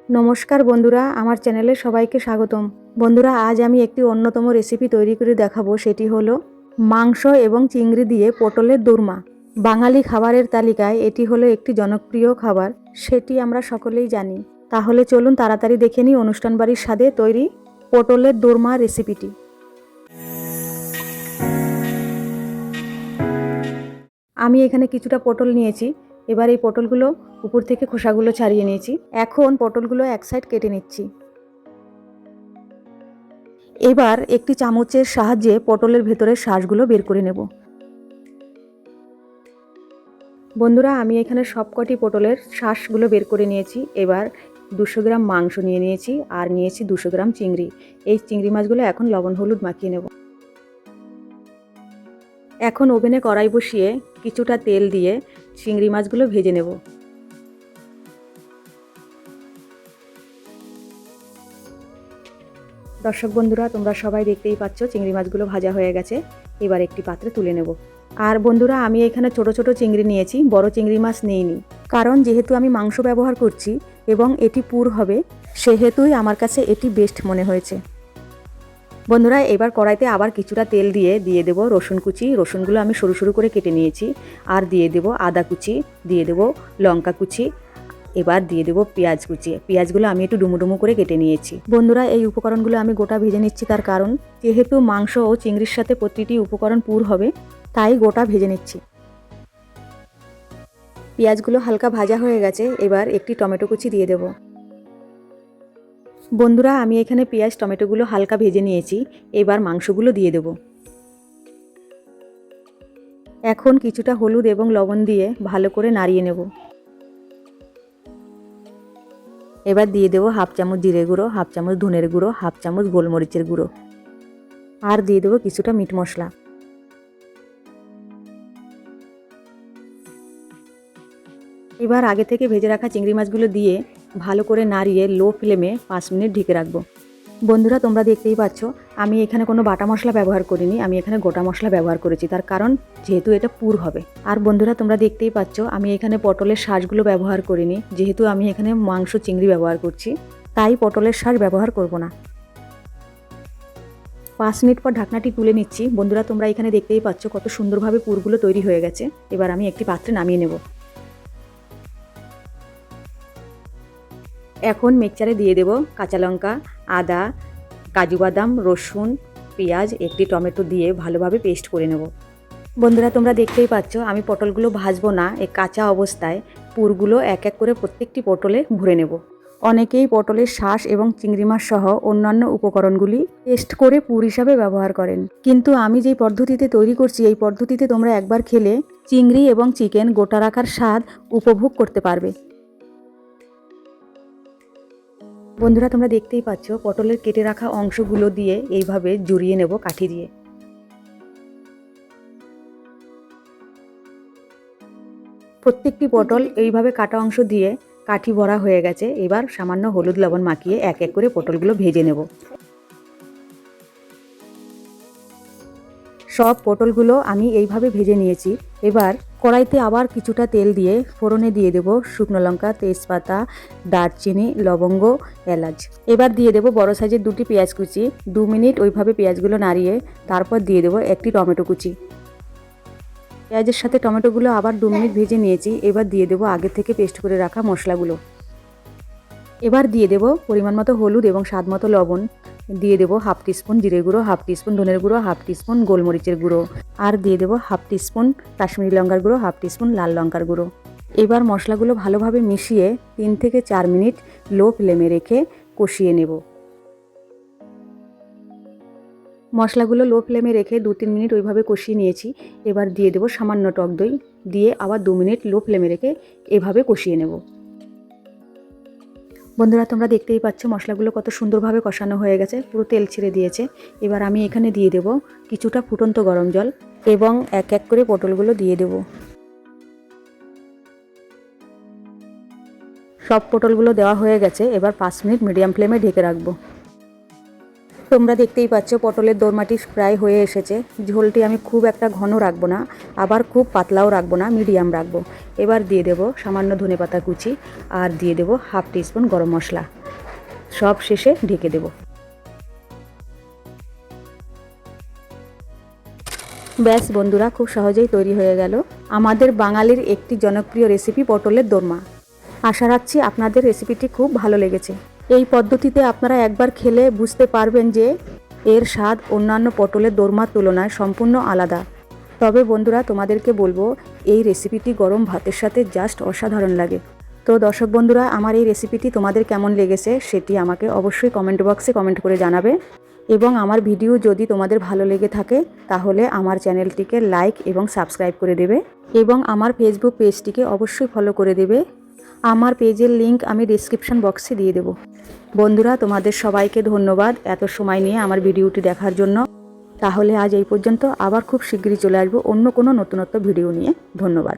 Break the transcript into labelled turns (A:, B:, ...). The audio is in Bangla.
A: নমস্কার বন্ধুরা, আমার চ্যানেলে সবাইকে স্বাগতম। বন্ধুরা, আজ আমি একটি অন্যতম রেসিপি তৈরি করে দেখাবো। সেটি হলো মাংস এবং চিংড়ি দিয়ে পটলের দোরমা। বাঙালি খাবারের তালিকায় এটি হলো একটি জনপ্রিয় খাবার, সেটি আমরা সকলেই জানি। তাহলে চলুন তাড়াতাড়ি দেখে নিই অনুষ্ঠান বাড়ির স্বাদে তৈরি পটলের দোরমা রেসিপিটি। আমি এখানে কিছুটা পটল নিয়েছি। এবার এই পটলগুলো উপর থেকে খোসাগুলো ছাড়িয়ে নিয়েছি। এখন পটলগুলো এক সাইড কেটে নিচ্ছি। এবার একটি চামচের সাহায্যে পটলের ভেতরের শাঁসগুলো বের করে নেব। বন্ধুরা, আমি এখানে সবকটি পটলের শাঁসগুলো বের করে নিয়েছি। এবার 200 গ্রাম মাংস নিয়ে নিয়েছি আর নিয়েছি 200 গ্রাম চিংড়ি। এই চিংড়ি মাছগুলো এখন লবণ হলুদ মাখিয়ে নেব। এখন ওভেনে কড়াই বসিয়ে কিছুটা তেল দিয়ে চিংড়ি মাছগুলো ভেজে নেব। দর্শক বন্ধুরা, তোমরা সবাই দেখতেই পাচ্ছ চিংড়ি মাছগুলো ভাজা হয়ে গেছে। এবার একটি পাত্রে তুলে নেব। আর বন্ধুরা, আমি এখানে ছোট ছোট চিংড়ি নিয়েছি, বড় চিংড়ি মাছ নিইনি। কারণ যেহেতু আমি মাংস ব্যবহার করছি এবং এটি পুর হবে, সেহেতুই আমার কাছে এটি বেস্ট মনে হয়েছে। বন্ধুরা, এবার কড়াইতে আবার কিছুটা তেল দিয়ে দেব রসুন কুচি। রসুনগুলো আমি সরু সরু করে কেটে নিয়েছি। আর দিয়ে দেব আদা কুচি, দিয়ে দেব লঙ্কা কুচি। এবার দিয়ে দেবো পেঁয়াজ কুচি। পেঁয়াজগুলো আমি একটু ডুমো ডুমো করে কেটে নিয়েছি। বন্ধুরা, এই উপকরণগুলো আমি গোটা ভেজে নিচ্ছি, তার কারণ যেহেতু মাংস ও চিংড়ির সাথে প্রতিটি উপকরণ পুর হবে, তাই গোটা ভেজে নিচ্ছি। পেঁয়াজগুলো হালকা ভাজা হয়ে গেছে। এবার একটি টমেটো কুচি দিয়ে দেব। বন্ধুরা, আমি এখানে পেঁয়াজ টমেটোগুলো হালকা ভেজে নিয়েছি। এবার মাংসগুলো দিয়ে দেব। এখন কিছুটা হলুদ এবং লবণ দিয়ে ভালো করে নাড়িয়ে নেব। এবার দিয়ে দেবো হাফ চামচ জিরে গুঁড়ো, হাফ চামচ ধনের গুঁড়ো, হাফ চামচ গোলমরিচের গুঁড়ো, আর দিয়ে দেবো কিছুটা মিট মশলা। এবার আগে থেকে ভেজে রাখা চিংড়ি মাছগুলো দিয়ে ভালো করে নাড়িয়ে লো ফ্লেমে 5 মিনিট ঢেকে রাখবো। বন্ধুরা, তোমরা দেখতেই পাচ্ছ আমি এখানে কোনো বাটা মশলা ব্যবহার করিনি, আমি এখানে গোটা মশলা ব্যবহার করেছি, তার কারণ যেহেতু এটা পুর হবে। আর বন্ধুরা, তোমরা দেখতেই পাচ্ছ আমি এখানে পটলের শাঁসগুলো ব্যবহার করিনি, যেহেতু আমি এখানে মাংস চিংড়ি ব্যবহার করছি, তাই পটলের শাঁস ব্যবহার করব না। 5 মিনিট পর ঢাকনাটি তুলে নিচ্ছি। বন্ধুরা, তোমরা এখানে দেখতেই পাচ্ছ কত সুন্দরভাবে পুরগুলো তৈরি হয়ে গেছে। এবার আমি একটি পাত্রে নামিয়ে নেব। এখন মিক্সচারে দিয়ে দেব কাঁচা লঙ্কা, আদা, কাজু বাদাম, রসুন, পেঁয়াজ, একটি টমেটো দিয়ে ভালোভাবে পেস্ট করে নেব। বন্ধুরা, তোমরা দেখতেই পাচ্ছ আমি পটলগুলো ভাজবো না, এই কাঁচা অবস্থায় পুরগুলো এক এক করে প্রত্যেকটি পটলে ভরে নেব। অনেকেই পটলের শাঁস এবং চিংড়ি মাছ সহ অন্যান্য উপকরণগুলি পেস্ট করে পুর হিসাবে ব্যবহার করেন, কিন্তু আমি যেই পদ্ধতিতে তৈরি করছি এই পদ্ধতিতে তোমরা একবার খেলে চিংড়ি এবং চিকেন গোটা রাখার স্বাদ উপভোগ করতে পারবে। বন্ধুরা, তোমরা দেখতেই পাচ্ছ পটলের কেটে রাখা অংশগুলো দিয়ে এইভাবে জড়িয়ে নেব কাঠি দিয়ে। প্রত্যেকটি পটল এইভাবে কাটা অংশ দিয়ে কাঠি ভরা হয়ে গেছে। এবার সামান্য হলুদ লবণ মাখিয়ে এক এক করে পটলগুলো ভেজে নেব। সব পটলগুলো আমি এইভাবে ভেজে নিয়েছি। এবার কড়াইতে আবার কিছুটা তেল দিয়ে ফোড়নে দিয়ে দেব শুকনো লঙ্কা, তেজপাতা, দারচিনি, লবঙ্গ, এলাচ। এবার দিয়ে দেব বড় সাইজের 2টি পেঁয়াজ কুচি। 2 মিনিট ওইভাবে পেঁয়াজগুলো নাড়িয়ে তারপর দিয়ে দেব একটি টমেটো কুচি। পেঁয়াজের সাথে টমেটোগুলো আবার 2 মিনিট ভেজে নিয়েছি। এবার দিয়ে দেব আগে থেকে পেস্ট করে রাখা মশলাগুলো। এবার দিয়ে দেব পরিমাণ মতো হলুদ এবং স্বাদ মতো লবণ। দিয়ে দেব হাফ টিস্পুন জিরে গুঁড়ো, হাফ টিস্পুন ধনের গুঁড়ো, হাফ টিস্পুন গোলমরিচের গুঁড়ো, আর দিয়ে দেব হাফ টিস্পুন কাশ্মীরি লঙ্কার গুঁড়ো, হাফ টিস্পুন লাল লঙ্কার গুঁড়ো। এবার মশলাগুলো ভালোভাবে মিশিয়ে 3 থেকে 4 মিনিট লো ফ্লেমে রেখে কষিয়ে নেব। মশলাগুলো লো ফ্লেমে রেখে 2-3 মিনিট ওইভাবে কষিয়ে নিয়েছি। এবার দিয়ে দেব সামান্য টক দই, দিয়ে আবার 2 মিনিট লো ফ্লেমে রেখে এভাবে কষিয়ে নেব। বন্ধুরা, তোমরা দেখতেই পাচ্ছ মশলাগুলো কত সুন্দরভাবে কষানো হয়ে গেছে, পুরো তেল ছেড়ে দিয়েছে। এবার আমি এখানে দিয়ে দেব কিছুটা ফুটন্ত গরম জল এবং এক এক করে পটলগুলো দিয়ে দেব। সব পটলগুলো দেওয়া হয়ে গেছে। এবার 5 মিনিট মিডিয়াম ফ্লেমে ঢেকে রাখবো। তোমরা দেখতেই পাচ্ছ পটলের দোরমাটি প্রায় হয়ে এসেছে। ঝোলটি আমি খুব একটা ঘন রাখবো না, আবার খুব পাতলাও রাখবো না, মিডিয়াম রাখবো। এবার দিয়ে দেব সামান্য ধনেপাতা কুচি আর দিয়ে দেব হাফ টিস্পুন গরম মশলা। সব শেষে ঢেকে দেব। ব্যাস বন্ধুরা, খুব সহজেই তৈরি হয়ে গেল আমাদের বাঙালির একটি জনপ্রিয় রেসিপি পটলের দোরমা। আশা রাখছি আপনাদের রেসিপিটি খুব ভালো লেগেছে। এই পদ্ধতিতে আপনারা একবার খেলে বুঝতে পারবেন যে এর স্বাদ অন্যান্য পটলের দোরমার তুলনায় সম্পূর্ণ আলাদা। তবে বন্ধুরা, তোমাদেরকে বলবো এই রেসিপিটি গরম ভাতের সাথে জাস্ট অসাধারণ লাগে। তো দর্শক বন্ধুরা, আমার এই রেসিপিটি তোমাদের কেমন লেগেছে সেটি আমাকে অবশ্যই কমেন্ট বক্সে কমেন্ট করে জানাবে। এবং আমার ভিডিও যদি তোমাদের ভালো লেগে থাকে তাহলে আমার চ্যানেলটিকে লাইক এবং সাবস্ক্রাইব করে দেবে এবং আমার ফেসবুক পেজটিকে অবশ্যই ফলো করে দেবে। আমার পেজের লিংক আমি ডেসক্রিপশন বক্সে দিয়ে দেব। বন্ধুরা, তোমাদের সবাইকে ধন্যবাদ এত সময় নিয়ে আমার ভিডিওটি দেখার জন্য। তাহলে আজ এই পর্যন্ত, আবার খুব শীঘ্রই চলে আসবো অন্য কোনো নতুনত্ব ভিডিও নিয়ে। ধন্যবাদ।